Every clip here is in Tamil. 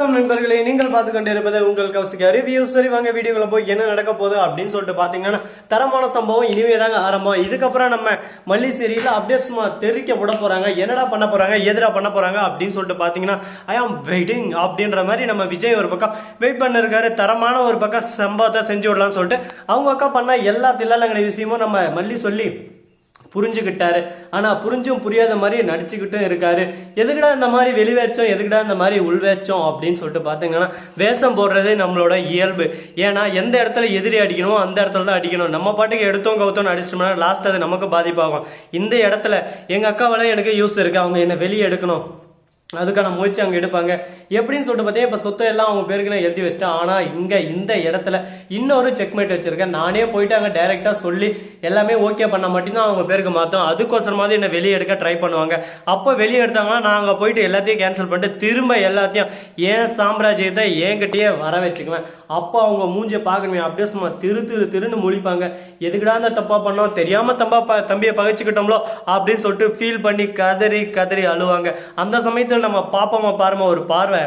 வணக்கம் நண்பர்களே, நீங்கள் பார்த்து கொண்டிருப்பது உங்கள் கௌசிகா ரிவ்யூ. சரி வாங்க வீடியோக்குள்ள போய் என்ன நடக்க போகுது அப்படின்னு சொல்லிட்டு பாத்தீங்கன்னா, தரமான சம்பவம் இனிமே தாங்க ஆரம்பம். இதுக்கப்புறம் நம்ம மல்லி சீரியல்ல அப்படியே சும்மா தெரிக்க விட போறாங்க. என்னடா பண்ண போறாங்க, எதிரா பண்ண போறாங்க அப்படின்னு சொல்லிட்டு பாத்தீங்கன்னா, ஐ ஆம் வெயிட்டிங் அப்படின்ற மாதிரி நம்ம விஜய் ஒரு பக்கம் வெயிட் பண்ணிருக்காரு. தரமான ஒரு பக்கம் சம்பவத்தை செஞ்சு விடலாம்னு சொல்லிட்டு அவங்க அக்கா பண்ண எல்லா தில்லாலங்கடை விஷயமும் நம்ம மல்லி சொல்லி புரிஞ்சுக்கிட்டாரு. ஆனா புரிஞ்சும் புரியாத மாதிரி நடிச்சுக்கிட்டும் இருக்காரு. எதுக்குடா இந்த மாதிரி வெளிவேச்சோம், எதுக்குடா இந்த மாதிரி உள்வேச்சோம் அப்படின்னு சொல்லிட்டு பாத்தீங்கன்னா, வேஷம் போடுறதே நம்மளோட இயல்பு. ஏன்னா எந்த இடத்துல எதிரி அடிக்கணுமோ அந்த இடத்துல தான் அடிக்கணும். நம்ம பாட்டுக்கு எடுத்தோம் கவுத்தோம் அடிச்சிட்டோம்னா லாஸ்ட் அது நமக்கு பாதிப்பாகும். இந்த இடத்துல எங்க அக்காவால எனக்கு யூஸ் இருக்கு, அவங்க என்ன வெளியே எடுக்கணும், அதுக்கான முயற்சி அங்கே எடுப்பாங்க. எப்படின்னு சொல்லிட்டு பார்த்தீங்கன்னா, இப்போ சொத்தை எல்லாம் அவங்க பேருக்கு நான் எழுதி வச்சிட்டேன். ஆனால் இங்கே இந்த இடத்துல இன்னொரு செக்மேட் வச்சிருக்கேன். நானே போயிட்டு அங்கே டைரெக்டாக சொல்லி எல்லாமே ஓகே பண்ண மட்டும்தான் அவங்க பேருக்கு மாற்றோம். அதுக்கோசரமாவது என்னை வெளியே எடுக்க ட்ரை பண்ணுவாங்க. அப்போ வெளியே எடுத்தாங்கன்னா நான் அங்கே போயிட்டு எல்லாத்தையும் கேன்சல் பண்ணிட்டு திரும்ப எல்லாத்தையும் ஏன் சாம்ராஜ்யத்தை என்கிட்டயே வர வச்சுக்குவேன். அப்போ அவங்க மூஞ்சியை பார்க்கணுமே, அப்படியே சும்மா திருன்னு முழிப்பாங்க. எதுக்குடா அந்த தப்பா பண்ணோம், தெரியாம தம்பியை பகைச்சுக்கிட்டோம்லோ அப்படின்னு சொல்லிட்டு ஃபீல் பண்ணி கதறி கதறி அழுவாங்க. அந்த சமயத்தில் நம்ம பாப்போமா பாருமா ஒரு பார்வை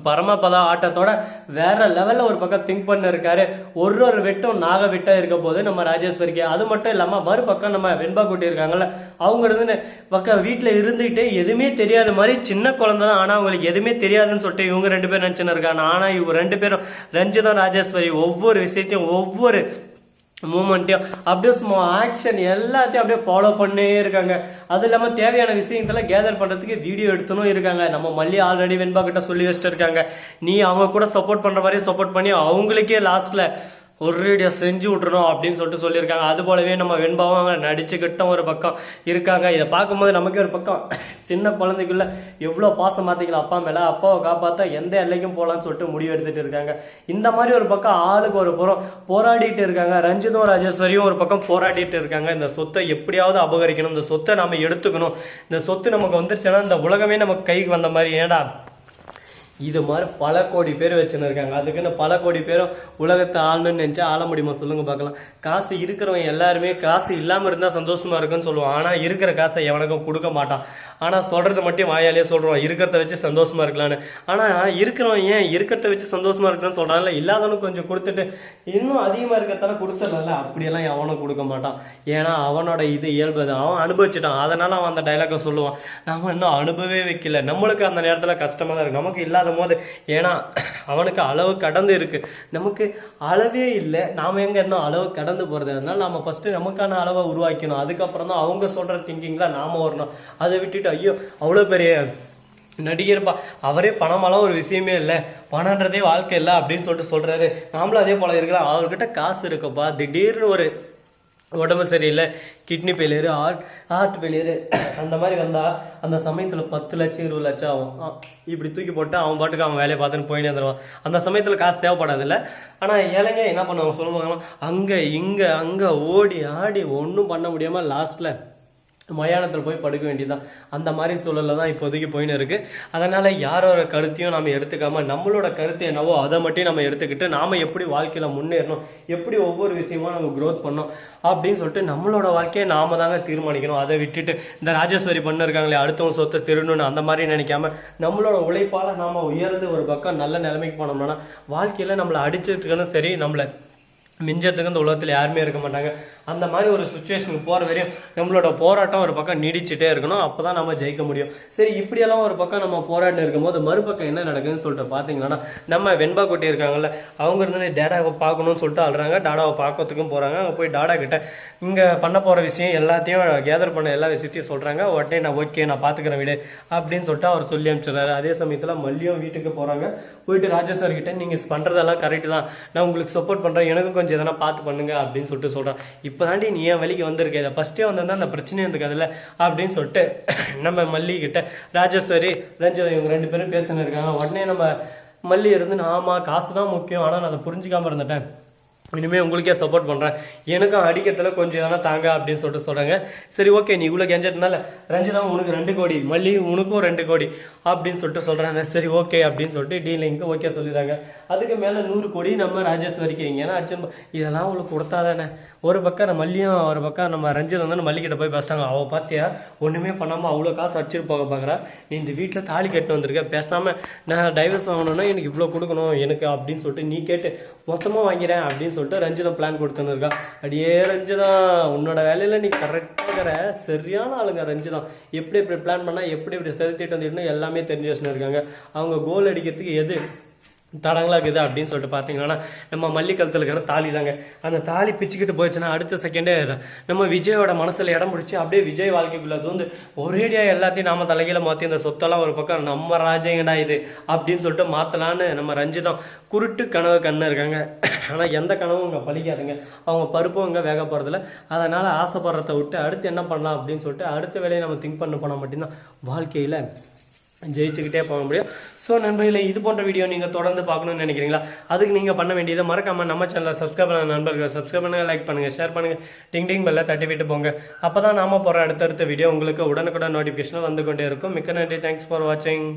பரமபதா ஆட்டத்தோட வேற லெவல்ல ஒரு பக்கம் திங்க் பண்ண இருக்காரு. ஒரு வெட்டும் நாக விட்டா இருக்க போது நம்ம ராஜேஸ்வரிக்கு. அது மட்டும் இல்லாம மறுபக்கம் நம்ம வெண்பா குட்டி இருக்காங்கல்ல, அவங்க இருந்து பக்கம் வீட்டுல இருந்துகிட்டே எதுவுமே தெரியாத மாதிரி சின்ன குழந்தை தான், ஆனா அவங்களுக்கு எதுவுமே தெரியாதுன்னு சொல்லிட்டு இவங்க ரெண்டு பேரும் நினைச்சுன்னு இருக்காங்க. ஆனா இவங்க ரெண்டு பேரும் ரஞ்சிதம் ராஜேஸ்வரி ஒவ்வொரு விஷயத்தையும் ஒவ்வொரு மூமெண்ட்டையும் அப்படியே சும்மா ஆக்ஷன் எல்லாத்தையும் அப்படியே ஃபாலோ பண்ணே இருக்காங்க. அது இல்லாமல் தேவையான விஷயத்தெல்லாம் கேதர் பண்ணுறதுக்கு வீடியோ எடுத்துனும் இருக்காங்க. நம்ம மல்லி ஆல்ரெடி வெண்பா கிட்ட சொல்லி வச்சுட்டு இருக்காங்க, நீ அவங்க கூட சப்போர்ட் பண்ணுற மாதிரி சப்போர்ட் பண்ணி அவங்களுக்கே லாஸ்ட்டில் ஒரேடியா செஞ்சு விட்டுறணும் அப்படின்னு சொல்லிட்டு சொல்லியிருக்காங்க. அது போலவே நம்ம வெண்பாவும் அவங்க நடிச்சுக்கிட்டும் ஒரு பக்கம் இருக்காங்க. இதை பார்க்கும்போது நமக்கே ஒரு பக்கம் சின்ன குழந்தைக்குள்ள எவ்வளோ பாசம் பார்த்தீங்களா அப்பா மேலே, அப்பாவை காப்பாற்ற எந்த எல்லைக்கும் போகலான்னு சொல்லிட்டு முடிவு எடுத்துட்டு இருக்காங்க. இந்த மாதிரி ஒரு பக்கம் ஆளுக்கு ஒரு புறம் போராடிட்டு இருக்காங்க. ரஞ்சிதும் ராஜேஸ்வரியும் ஒரு பக்கம் போராடிட்டு இருக்காங்க. இந்த சொத்தை எப்படியாவது அபகரிக்கணும், இந்த சொத்தை நம்ம எடுத்துக்கணும், இந்த சொத்து நமக்கு வந்துருச்சுன்னா இந்த உலகமே நமக்கு கைக்கு வந்த மாதிரி. ஏடா இது மாதிரி பல கோடி பேர் வச்சுன்னு இருக்காங்க. அதுக்குன்னு பல கோடி பேரும் உலகத்தை ஆளணும்னு நினைச்சா ஆள முடியுமா சொல்லுங்க பார்க்கலாம். காசு இருக்கிறவங்க எல்லாருமே காசு இல்லாமல் இருந்தால் சந்தோஷமா இருக்குன்னு சொல்லுவான். ஆனால் இருக்கிற காசை எவனுக்கும் கொடுக்க மாட்டான். ஆனால் சொல்றது மட்டும் வாயாலே சொல்றோம், இருக்கிறத வச்சு சந்தோஷமா இருக்கலான்னு. ஆனால் இருக்கிறவன் ஏன் இருக்கிறத வச்சு சந்தோஷமா இருக்கலாம்னு சொல்றான்ல, இல்லாதவனுக்கு கொஞ்சம் கொடுத்துட்டு இன்னும் அதிகமாக இருக்கிறதால கொடுத்துடல, அப்படியெல்லாம் எவனும் கொடுக்க மாட்டான். ஏன்னா அவனோட இது இயல்பு, அவன் அனுபவிச்சுட்டான். அதனால அவன் அந்த டைலாக சொல்லுவான். நம்ம இன்னும் அனுபவே வைக்கல, நம்மளுக்கு அந்த நேரத்தில் கஷ்டமா தான் இருக்கு, நமக்கு இல்லாத போது. ஏன்னா அவனுக்கு அளவு கடந்து இருக்கு, நமக்கு அளவே இல்லை. நாம எங்க இன்னும் அளவு கடந்து போறது. அதனால நாம ஃபர்ஸ்ட் நமக்கான அளவை உருவாக்கணும். அதுக்கப்புறம் தான் அவங்க சொல்ற திங்கிங்ல நாம வரணும். அதை விட்டுட்டு ஐயோ அவ்வளோ பெரிய நடிகர்ப்பா, அவரே பணமெல்லாம் ஒரு விஷயமே இல்லை, பணன்றதே வாழ்க்கை இல்லை அப்படின்னு சொல்லிட்டு சொல்றாரு. நாமளும் அதே போல இருக்கலாம். அவர்கிட்ட காசு இருக்குப்பா, திடீர்னு ஒரு உடம்பு சரியில்லை, கிட்னி ஃபெயிலியரு, ஹார்ட் ஃபெயிலியரு அந்த மாதிரி வந்தால் அந்த சமயத்தில் 10 லட்சம் 20 லட்சம் ஆகும். இப்படி தூக்கி போட்டு அவன் பாட்டுக்கு அவன் வேலையை பார்த்துன்னு போயின்னு வந்துடுவான். அந்த சமயத்தில் காசு தேவைப்படாது இல்லை. ஆனால் ஏழைங்க என்ன பண்ணுவாங்க சொல்லுவாங்க, அங்கே இங்கே அங்கே ஓடி ஆடி ஒன்றும் பண்ண முடியாமல் லாஸ்ட்டில் மயானத்தில் போய் படுக்க வேண்டியதுதான். அந்த மாதிரி சூழல்ல தான் இப்போதைக்கு போயின்னு இருக்கு. அதனால யாரோட கருத்தையும் நம்ம எடுத்துக்காம நம்மளோட கருத்து என்னவோ அதை மட்டும் நம்ம எடுத்துக்கிட்டு நாம எப்படி வாழ்க்கையில முன்னேறணும், எப்படி ஒவ்வொரு விஷயமா நம்ம க்ரோத் பண்ணோம் அப்படின்னு சொல்லிட்டு நம்மளோட வாழ்க்கையை நாம தாங்க தீர்மானிக்கணும். அதை விட்டுட்டு இந்த ராஜேஸ்வரி பண்ண இருக்காங்களே அடுத்தவங்க சொத்தை திருடணும்னு அந்த மாதிரி நினைக்காம நம்மளோட உழைப்பால நாம உயர்ந்து ஒரு பக்கம் நல்ல நிலைமைக்கு போனோம்னா வாழ்க்கையில நம்மளை அடிச்சதுக்குன்னு சரி, நம்மளை மிஞ்சத்துக்கு இந்த உலகத்தில் யாருமே இருக்க மாட்டாங்க. அந்த மாதிரி ஒரு சுச்சுவேஷனுக்கு போகிற வரையும் நம்மளோட போராட்டம் ஒரு பக்கம் நீடிச்சுட்டே இருக்கணும். அப்போ தான் நம்ம ஜெயிக்க முடியும். சரி, இப்படியெல்லாம் ஒரு பக்கம் நம்ம போராட்டம் இருக்கும்போது மறுபக்கம் என்ன நடக்குதுன்னு சொல்லிட்டு பார்த்தீங்கன்னா, நம்ம வெண்பா குட்டி இருக்காங்கல்ல, அவங்க இருந்து டேடாவை பார்க்கணும்னு சொல்லிட்டு அழுறாங்க. டாடாவை பார்க்கறதுக்கும் போகிறாங்க. அங்கே போய் டாடா கிட்ட இங்கே பண்ண போகிற விஷயம் எல்லாத்தையும் கேதர் பண்ண எல்லா விஷயத்தையும் சொல்கிறாங்க. உடனே நான் ஓகே நான் பார்த்துக்கிறேன் விடு அப்படின்னு சொல்லிட்டு அவர் சொல்லி அனுப்பிச்சிடுறாரு. அதே சமயத்தில் மல்லியும் வீட்டுக்கு போகிறாங்க. போயிட்டு ராஜேஸ்வரி கிட்ட நீங்கள் பண்ணுறதெல்லாம் கரெக்டு தான், நான் உங்களுக்கு சப்போர்ட் பண்ணுறேன், எனக்கும் கொஞ்சம் எதனா பார்த்து பண்ணுங்க அப்படின்னு சொல்லிட்டு சொல்கிறான். இப்போ தாண்டி நீ ஏன் வழிக்கு வந்திருக்க, இதை ஃபஸ்ட்டே வந்திருந்தா அந்த பிரச்சனையும் இருந்துக்காதுல்ல அப்படின்னு சொல்லிட்டு நம்ம மல்லி கிட்ட ராஜேஸ்வரி ரஞ்சிதம் இவங்க ரெண்டு பேரும் பேசின்னு இருக்காங்க. உடனே நம்ம மல்லி இருந்து ஆமாம் காசு தான் முக்கியம், ஆனால் நான் அதை புரிஞ்சுக்காம இருந்துட்டேன், இனிமேல் உங்களுக்கே சப்போர்ட் பண்ணுறேன், எனக்கும் அடிக்கிறதுல கொஞ்சம் தானே தாங்க அப்படின்னு சொல்கிறாங்க. சரி ஓகே, நீ இவ்வளோ கெஞ்சதுனால ரஞ்சிதா உனக்கு 2 கோடி, மல்லி உனக்கும் 2 கோடி அப்படின்னு சொல்கிறாங்க. சரி ஓகே அப்படின்னு சொல்லிட்டு டீலிங்க்கு ஓகே சொல்லிடுறாங்க. அதுக்கு மேலே 100 கோடி நம்ம ராஜேஸ்வரிக்கு. ஏன்னா அர்ஜுன் இதெல்லாம் அவளுக்கு கொடுத்தா தானே. ஒரு பக்கம் மல்லியும் ஒரு பக்கம் நம்ம ரஞ்சிதம் வந்து மல்லிக்கிட்ட போய் பேசிட்டாங்க. அவள் பார்த்தியா ஒன்றுமே பண்ணாமல் அவ்வளோ காசு அடிச்சுட்டு போக பார்க்குறா, நீ இந்த வீட்டில் தாலி கட்டு வந்திருக்க, பேசாமல் நான் டைவர்ஸ் வாங்கணும்னா எனக்கு இவ்வளோ கொடுக்கணும் எனக்கு அப்படின்னு சொல்லிட்டு நீ கேட்டு மொத்தமாக வாங்கிறேன் அப்படின்னு சொல்லிட்டு ரஞ்சிதம் பிளான் கொடுத்துன்னு இருக்கா. அடியே ரஞ்சிதம், உன்னோட வேலையில் நீ கரெக்டாக இருக்கிற, சரியான ஆளுங்க ரஞ்சிதம். எப்படி எப்படி பிளான் பண்ணால் எப்படி எப்படி செலுத்திட்டு வந்துட்டு எல்லாமே தெரிஞ்சு வச்சுன்னு இருக்காங்க. அவங்க கோல் அடிக்கிறதுக்கு எது தடங்களா இருக்குது அப்படின்னு சொல்லிட்டு பார்த்தீங்கன்னா நம்ம மல்லிக்கழுத்தில் இருக்கிற தாலி தாங்க. அந்த தாலி பிச்சுக்கிட்டு போயிடுச்சுன்னா அடுத்த செகண்டே நம்ம விஜயோட மனசில் இடம் பிடிச்சி அப்படியே விஜய் வாழ்க்கைக்குள்ள வந்து ஒரேடியாக எல்லாத்தையும் நாம தலைகீழ மாற்றி அந்த சொத்தெல்லாம் ஒரு பக்கம் நம்ம ராஜ்யங்கடா இது அப்படின்னு சொல்லிட்டு மாற்றலான்னு நம்ம ரஞ்சிதம் குருட்டு கனவு கண்ணு இருக்காங்க. ஆனால் எந்த கனவும் இங்கே பழிக்காதுங்க. அவங்க பருப்பும் இங்கே வேக போகிறதில்ல. அதனால் ஆசைப்படுறத விட்டு அடுத்து என்ன பண்ணலாம் அப்படின்னு சொல்லிட்டு அடுத்த வேலையை நம்ம திங்க் பண்ண போனால் மட்டும்தான் வாழ்க்கையில் ஜெயிச்சுக்கிட்டே போக முடியும். ஸோ நண்பர்களே, இது போன்ற வீடியோ நீங்கள் தொடர்ந்து பார்க்கணும்னு நினைக்கிறீங்களா? அதுக்கு நீங்கள் பண்ண வேண்டியதை மறக்காமல் நம்ம சேனலை சப்ஸ்கிரைப் பண்ண நண்பர்கள் சப்ஸ்கிரைப் பண்ணுங்கள், லைக் பண்ணுங்கள், ஷேர் பண்ணுங்கள், டிங் பெல்ல தட்டி விட்டு போங்க. அப்போ தான் நாம போகிற அடுத்தடுத்த வீடியோ உங்களுக்கு உடனுக்குடன் நோட்டிஃபிகேஷன் வந்து கொண்டே இருக்கும். மிக்க நன்றி. தேங்க்ஸ் ஃபார் வாட்சிங்.